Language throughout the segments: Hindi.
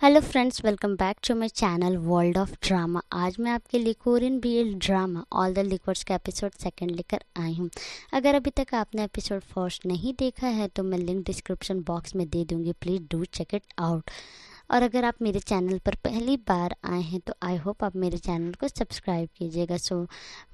Hello friends, welcome back to my channel world of drama. आज मैं आपके लिए Korean BL drama all the liquors का एपिसोड सेकंड लेकर आई हूँ। अगर अभी तक आपने एपिसोड फर्स्ट नहीं देखा है तो मैं लिंक डिस्क्रिप्शन बॉक्स में दे दूँगी, please do check it out. और अगर आप मेरे चैनल पर पहली बार आए हैं तो आई होप आप मेरे चैनल को सब्सक्राइब कीजिएगा। So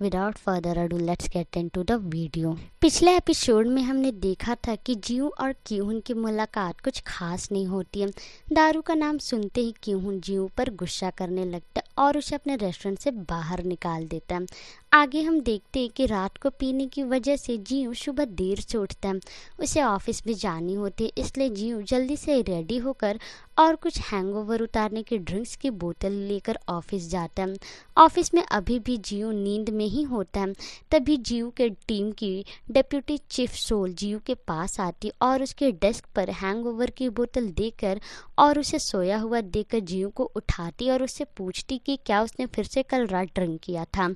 without further ado let's get into the video. पिछले एपिसोड में हमने देखा था कि जियू और क्यूहुन की मुलाकात कुछ खास नहीं होती है। दारू का नाम सुनते ही क्यूहुन जियू पर गुस्सा करने लगता है और उसे अपने रेस्टोरेंट से बाहर निकाल देता है। आगे हम देखते हैं कि रात को पीने की वजह से जियू सुबह देर से उठता है। उसे ऑफिस भी जानी होती है, इसलिए जियू जल्दी से रेडी होकर और कुछ हैंगओवर उतारने की ड्रिंक्स की बोतल लेकर ऑफिस जाता है। ऑफिस में अभी भी जियू नींद में ही होता है। तभी जियू के टीम की डिप्टी चीफ सोल जियू के पास आती और उसके डेस्क पर हैंगओवर की बोतल देकर और उसे सोया हुआ देखकर जियू को उठाती और उससे पूछती कि क्या उसने फिर से कल रात ड्रिंक किया था।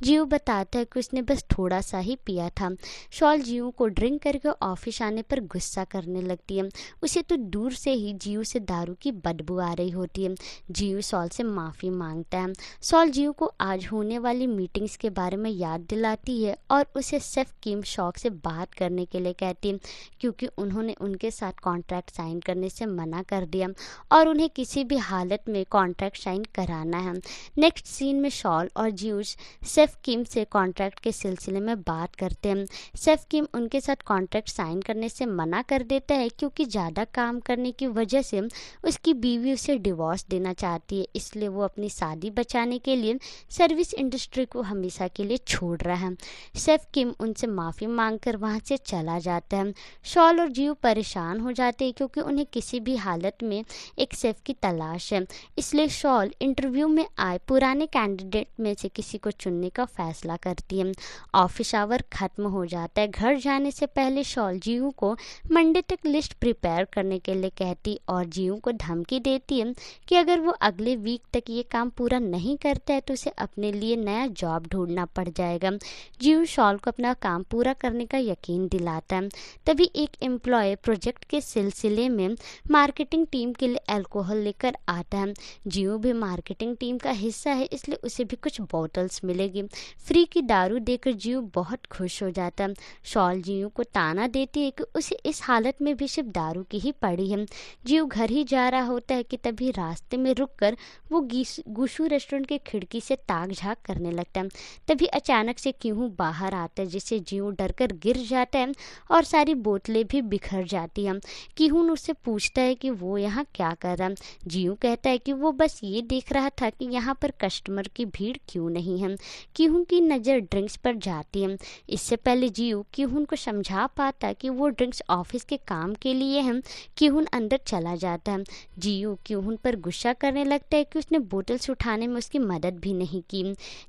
जियू बताता है कि उसने बस थोड़ा सा ही पिया था। शॉल जियू को ड्रिंक करके ऑफिस आने पर गुस्सा करने लगती है। उसे तो दूर से ही जियू से दारू की बदबू आ रही होती है। जियू सॉल से माफ़ी मांगता है। सॉल जियू को आज होने वाली मीटिंग्स के बारे में याद दिलाती है और उसे सेफ किम शॉक से बात करने के लिए कहती है, क्योंकि उन्होंने उनके साथ कॉन्ट्रैक्ट साइन करने से मना कर दिया और उन्हें किसी भी हालत में कॉन्ट्रैक्ट साइन कराना है। नेक्स्ट सीन में शॉल और जियू सेफ किम से कॉन्ट्रैक्ट के सिलसिले में बात करते हैं। सेफ किम उनके साथ कॉन्ट्रैक्ट साइन करने से मना कर देता है क्योंकि ज़्यादा काम करने की वजह से उसकी बीवी उसे डिवोर्स देना चाहती है, इसलिए वो अपनी शादी बचाने के लिए सर्विस इंडस्ट्री को हमेशा के लिए छोड़ रहा है। सेफ किम उनसे माफ़ी मांगकर वहाँ से चला जाता है। शॉल और जियू परेशान हो जाते हैं क्योंकि उन्हें किसी भी हालत में एक सेफ की तलाश है, इसलिए शॉल इंटरव्यू में आए पुराने कैंडिडेट में से किसी को चुनने का फैसला करती है। ऑफिस आवर खत्म हो जाता है। घर जाने से पहले शॉल जियू को मंडे तक लिस्ट प्रिपेयर करने के लिए कहती और जियू को धमकी देती है कि अगर वो अगले वीक तक ये काम पूरा नहीं करता है तो उसे अपने लिए नया जॉब ढूंढना पड़ जाएगा। जियू शॉल को अपना काम पूरा करने का यकीन दिलाता है। तभी एक एम्प्लॉय प्रोजेक्ट के सिलसिले में मार्केटिंग टीम के लिए अल्कोहल लेकर आता है। जियू भी मार्केटिंग टीम का हिस्सा है, इसलिए उसे भी कुछ बॉटल्स मिलेगी। फ्री की दारू देकर जियू बहुत खुश हो जाता है। शॉल जियू को ताना देती है कि उसे इस हालत में भी सिर्फ दारू की ही पड़ी है। जियू घर ही जा रहा होता है कि तभी रास्ते में रुककर वो गुशु रेस्टोरेंट की खिड़की से ताक झाँक करने लगता है। तभी अचानक से क्यूहू बाहर आता है, जिससे जियू डरकर गिर जाता है और सारी बोतलें भी बिखर जाती हैं। क्यूहू उससे पूछता है कि वो यहाँ क्या कर रहा है। जियू कहता है कि वो बस ये देख रहा था कि यहाँ पर कस्टमर की भीड़ क्यों नहीं है। क्यूहू की नज़र ड्रिंक्स पर जाती है। इससे पहले जियू क्यूहू को समझा पाता कि वो ड्रिंक्स ऑफिस के काम के लिए हैं। क्यूहू अंदर चला जाता है। जियू क्यूहू पर गुस्सा करने लगता है कि उसने बोतल्स उठाने में उसकी मदद भी नहीं की।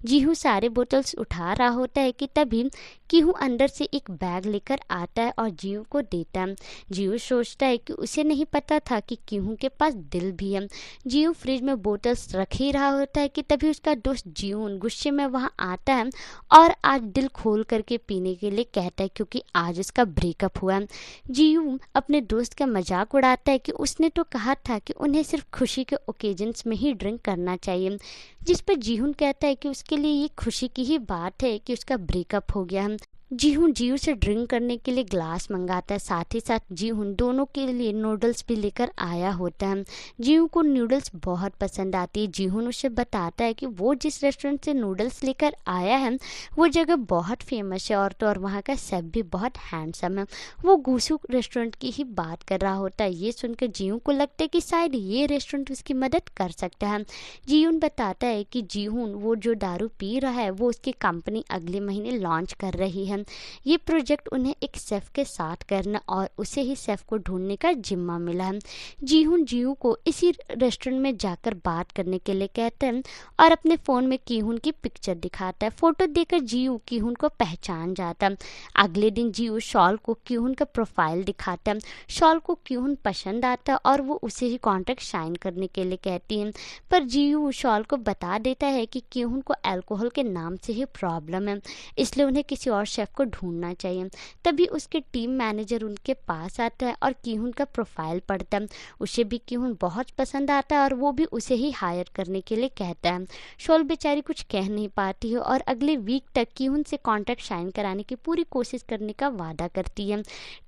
जियू सारे बोतल्स उठा रहा होता है कि तभी क्यूहू अंदर से एक बैग लेकर आता है और जियू को देता है। जियू सोचता है कि उसे नहीं पता था कि क्यूहू के पास दिल भी है। जियू फ्रिज में बोतल्स रख ही रहा होता है कि तभी उसका दोस्त जियून गुस्से में वहाँ आता है और आज दिल खोल करके पीने के लिए कहता है, क्योंकि आज उसका ब्रेकअप हुआ है। जियू अपने दोस्त का मजाक उड़ाता है कि उसने तो कहा था कि उन्हें सिर्फ खुशी के ओकेजन्स में ही ड्रिंक करना चाहिए, जिस पर जिहून कहता है कि उसके लिए ये खुशी की ही बात है कि उसका ब्रेकअप हो गया है। जिहून जियू से ड्रिंक करने के लिए ग्लास मंगाता है, साथ ही साथ जिहून दोनों के लिए नूडल्स भी लेकर आया होता है। जियू को नूडल्स बहुत पसंद आती है। जिहून उसे बताता है कि वो जिस रेस्टोरेंट से नूडल्स लेकर आया है वो जगह बहुत फेमस है और वहाँ का शेफ भी बहुत हैंडसम है। वो गुसू रेस्टोरेंट की ही बात कर रहा होता है। ये सुनकर जियू को लगता है कि शायद ये रेस्टोरेंट उसकी मदद कर सकता है। जियून बताता है कि जिहून वो जो दारू पी रहा है वो उसकी कंपनी अगले महीने लॉन्च कर रही है। ये प्रोजेक्ट उन्हें एक शेफ के साथ करना और उसे ही शेफ को ढूंढने का जिम्मा मिला है। जिहून जियू को इसी रेस्टोरेंट में जाकर बात करने के लिए कहते हैं और अपने फ़ोन में क्यूहून की पिक्चर दिखाता है। फोटो देखकर जियू क्यूहून को पहचान जाता है। अगले दिन जियू शॉल को क्यूहून का प्रोफाइल दिखाता है। शॉल को क्यूहून पसंद आता है और वो उसे ही कॉन्ट्रैक्ट साइन करने के लिए कहती है, पर जियू शॉल को बता देता है कि क्यूहून को अल्कोहल के नाम से ही प्रॉब्लम है, इसलिए उन्हें किसी और शेफ शेफ़ को ढूंढना चाहिए। तभी उसके टीम मैनेजर उनके पास आता है और कीहून का प्रोफाइल पढ़ता है। उसे भी कीहून बहुत पसंद आता है और वो भी उसे ही हायर करने के लिए कहता है। शॉल बेचारी कुछ कह नहीं पाती है और अगले वीक तक कीहून से कॉन्ट्रैक्ट साइन कराने की पूरी कोशिश करने का वादा करती है।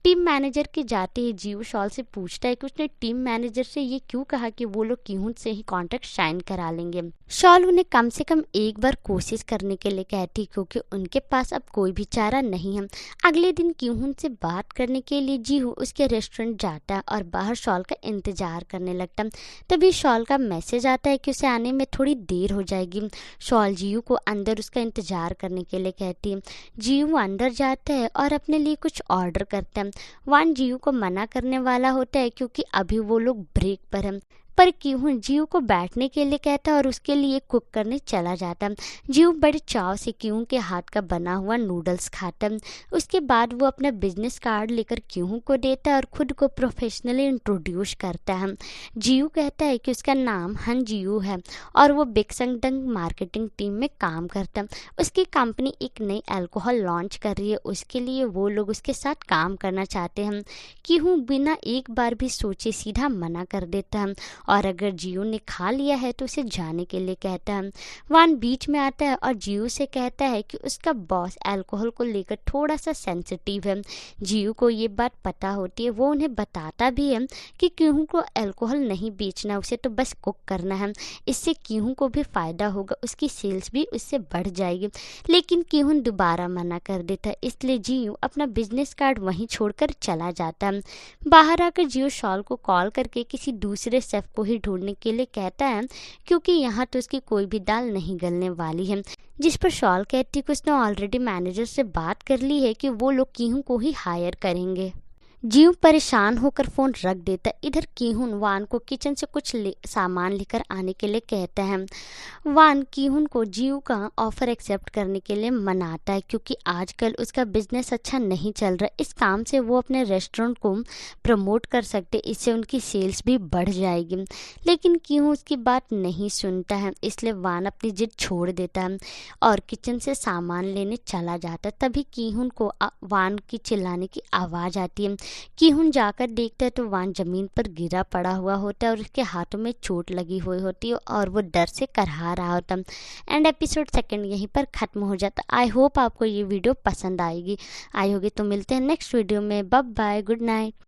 टीम मैनेजर के जाते ही जीव शॉल से पूछता है कि उसने टीम मैनेजर से ये क्यों कहा कि वो लोग कीहून से ही कॉन्ट्रैक्ट साइन करा लेंगे। शॉल उन्हें कम से कम एक बार कोशिश करने के लिए कहती क्योंकि उनके पास अब कोई भी चारा नहीं है। अगले दिन कीहून से बात करने के लिए जीहू उसके रेस्टोरेंट जाता है और बाहर शॉल का इंतजार करने लगता है। तभी शॉल का मैसेज आता है कि उसे आने में थोड़ी देर हो जाएगी। शॉल जीहू को अंदर उसका इंतजार करने के लिए कहती है। जीहू अंदर जाता है और अपने लिए कुछ ऑर्डर करता है। वान जीहू को मना करने वाला होता है क्योंकि अभी वो लोग ब्रेक पर हैं, पर कीहून जीव को बैठने के लिए कहता है और उसके लिए कुक करने चला जाता। जीव बड़े चाव से कीहून के हाथ का बना हुआ नूडल्स खाता। उसके बाद वो अपना बिजनेस कार्ड लेकर कीहून को देता है और खुद को प्रोफेशनली इंट्रोड्यूस करता है। जीव कहता है कि उसका नाम हन जीव है और वो बिग संगडंग मार्केटिंग टीम में काम करता है। उसकी कंपनी एक नई अल्कोहल लॉन्च कर रही है, उसके लिए वो लोग उसके साथ काम करना चाहते हैं। कीहून बिना एक बार भी सोचे सीधा मना कर देता है और अगर जियो ने खा लिया है तो उसे जाने के लिए कहता है। वान बीच में आता है और जियो से कहता है कि उसका बॉस अल्कोहल को लेकर थोड़ा सा सेंसिटिव है। जियो को ये बात पता होती है, वो उन्हें बताता भी है कि कीहून को अल्कोहल नहीं बेचना, उसे तो बस कुक करना है। इससे कीहून को भी फ़ायदा होगा, उसकी सेल्स भी उससे बढ़ जाएगी। लेकिन कीहून दोबारा मना कर देता है, इसलिए जियो अपना बिजनेस कार्ड वहीं छोड़कर चला जाता है। बाहर आकर जियो शॉल को कॉल करके किसी दूसरे शेफ को ही ढूंढने के लिए कहता है क्योंकि यहाँ तो उसकी कोई भी दाल नहीं गलने वाली है। जिस पर शॉल कहती है कि उसने ऑलरेडी मैनेजर से बात कर ली है कि वो लोग कीहून को ही हायर करेंगे। जीव परेशान होकर फोन रख देता है। इधर कीहून वान को किचन से कुछ सामान लेकर आने के लिए कहता है। वान कीहून को जीव का ऑफर एक्सेप्ट करने के लिए मनाता है क्योंकि आजकल उसका बिजनेस अच्छा नहीं चल रहा। इस काम से वो अपने रेस्टोरेंट को प्रमोट कर सकते, इससे उनकी सेल्स भी बढ़ जाएगी। लेकिन कीहून उसकी बात नहीं सुनता है, इसलिए वान अपनी जिद छोड़ देता है और किचन से सामान लेने चला जाता है। तभी कीहून को वान की चिल्लाने की आवाज़ आती है। कीहून जाकर देखता है तो वान जमीन पर गिरा पड़ा हुआ होता है और उसके हाथों में चोट लगी हुई होती है और वो डर से करहा रहा होता है। एंड एपिसोड सेकंड यहीं पर ख़त्म हो जाता। आई होप आपको ये वीडियो पसंद आएगी। आई होगी तो मिलते हैं नेक्स्ट वीडियो में। Bye bye, good night.